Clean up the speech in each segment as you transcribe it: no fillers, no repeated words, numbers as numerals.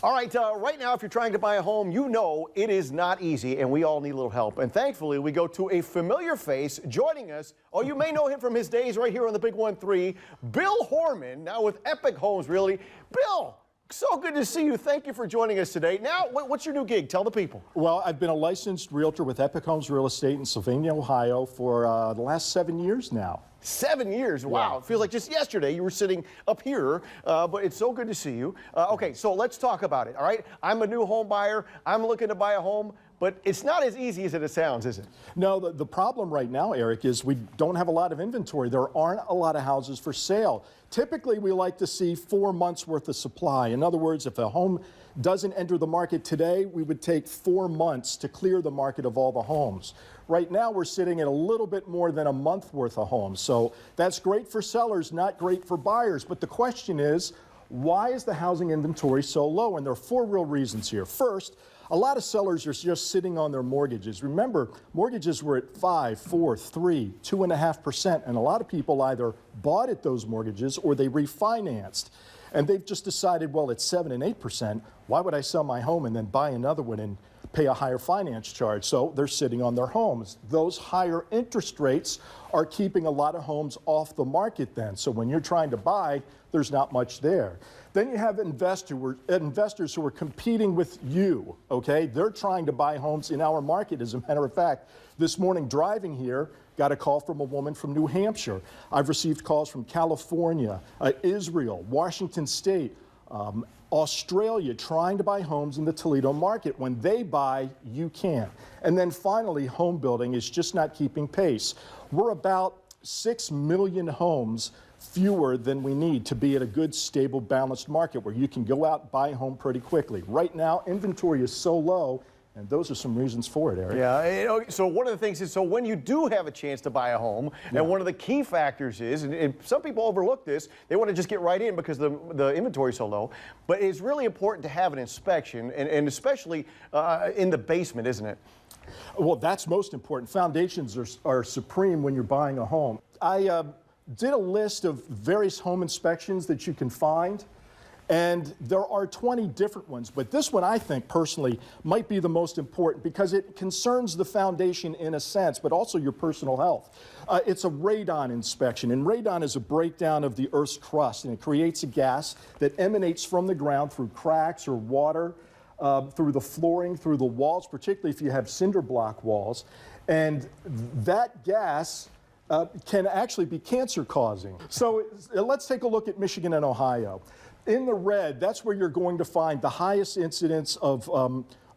All right, right now, if you're trying to buy a home, you know it is not easy, and we all need a little help. And thankfully, we go to a familiar face joining us. Oh, you may know him from his days right here on the Big 1-3, Bill Hormann, now with Epic Homes Realty. Bill, so good to see you. Thank you for joining us today. Now, what's your new gig? Tell the people. Well, I've been a licensed realtor with Epic Homes Real Estate in Sylvania, Ohio for the last 7 years now. 7 years, wow. Yeah. It feels like just yesterday you were sitting up here, but it's so good to see you. Okay, so let's talk about it, all right? I'm a new home buyer. I'm looking to buy a home, but it's not as easy as it sounds, is it? No, the problem right now, Eric, is we don't have a lot of inventory. There aren't a lot of houses for sale. Typically, we like to see 4 months worth of supply. In other words, if a home doesn't enter the market today, we would take 4 months to clear the market of all the homes. Right now, we're sitting at a little bit more than a month worth of homes. So that's great for sellers, not great for buyers. But the question is, why is the housing inventory so low? And there are 4 real reasons here. First, a lot of sellers are just sitting on their mortgages. Remember, mortgages were at 5, 4, 3, 2.5%, and a lot of people either bought at those mortgages or they refinanced. And they've just decided, well, it's 7 and 8%. Why would I sell my home and then buy another one and pay a higher finance charge? So they're sitting on their homes. Those higher interest rates are keeping a lot of homes off the market then. So when you're trying to buy, there's not much there. Then you have investors who are competing with you, okay? They're trying to buy homes in our market. As a matter of fact, this morning driving here, got a call from a woman from New Hampshire. I've received calls from California, Israel, Washington State, Australia, trying to buy homes in the Toledo market. When they buy, you can't. And then finally, home building is just not keeping pace. We're about 6 million homes fewer than we need to be at a good, stable, balanced market where you can go out, buy a home pretty quickly. Right now, inventory is so low, and those are some reasons for it, Eric. Yeah, so one of the things is, so when you do have a chance to buy a home, and one of the key factors is, and some people overlook this, they want to just get right in because the inventory is so low, but it's really important to have an inspection, and especially in the basement, isn't it? Well, that's most important. Foundations are supreme when you're buying a home. I did a list of various home inspections that you can find, and there are 20 different ones, but this one I think personally might be the most important because it concerns the foundation in a sense, but also your personal health. It's a radon inspection, and radon is a breakdown of the Earth's crust, and it creates a gas that emanates from the ground through cracks or water, through the flooring, through the walls, particularly if you have cinder block walls, and that gas can actually be cancer causing. So let's take a look at Michigan and Ohio. In the red, that's where you're going to find the highest incidence of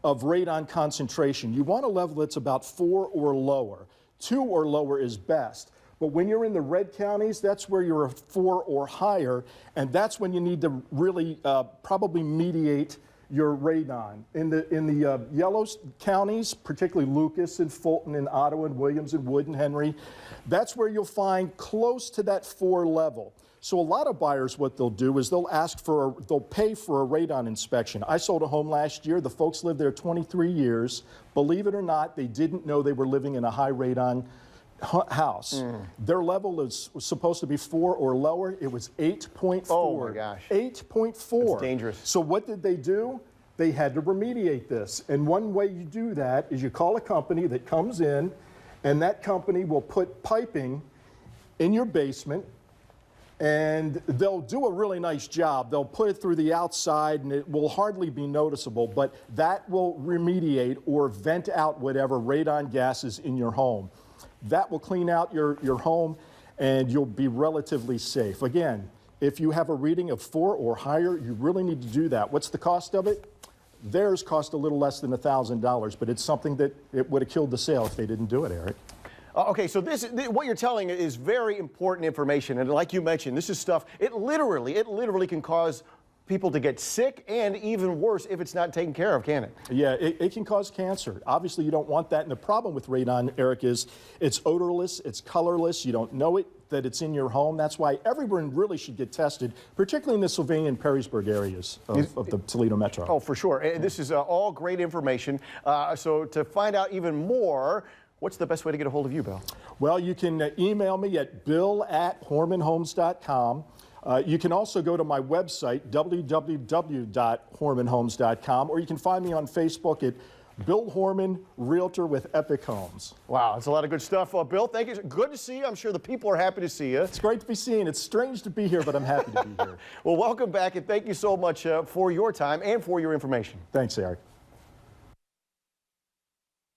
radon concentration. You want a level that's about 4 or lower. 2 or lower is best. But when you're in the red counties, that's where you're a 4 or higher, and that's when you need to really probably mediate your radon. In the yellow counties, particularly Lucas and Fulton and Ottawa and Williams and Wood and Henry, that's where you'll find close to that 4 level. So a lot of buyers, what they'll do is they'll pay for a radon inspection. I sold a home last year. The folks lived there 23 years. Believe it or not, they didn't know they were living in a high radon house. Their level was supposed to be 4 or lower. It was 8.4. Oh my gosh. 8.4. That's dangerous. So what did they do? They had to remediate this. And one way you do that is you call a company that comes in, and that company will put piping in your basement, and they'll do a really nice job. They'll put it through the outside, and it will hardly be noticeable, but that will remediate or vent out whatever radon gas is in your home. That will clean out your home, and you'll be relatively safe. Again, if you have a reading of 4 or higher, you really need to do that. What's the cost of it? Theirs cost a little less than $1,000, but it's something that it would have killed the sale if they didn't do it, Eric. Okay, so what you're telling is very important information, and like you mentioned, this is stuff, it literally can cause people to get sick, and even worse if it's not taken care of, can it? Yeah, it can cause cancer. Obviously, you don't want that, and the problem with radon, Eric, is it's odorless, it's colorless, you don't know that it's in your home. That's why everyone really should get tested, particularly in the Sylvania and Perrysburg areas of the Toledo metro. Oh, for sure. This is all great information. So to find out even more, what's the best way to get a hold of you, Bill? Well, you can email me at bill@hormannhomes.com. You can also go to my website, www.hormannhomes.com, or you can find me on Facebook at Bill Hormann, Realtor with Epic Homes. Wow, that's a lot of good stuff. Bill, thank you. Good to see you. I'm sure the people are happy to see you. It's great to be seen. It's strange to be here, but I'm happy to be here. Well, welcome back, and thank you so much for your time and for your information. Thanks, Eric.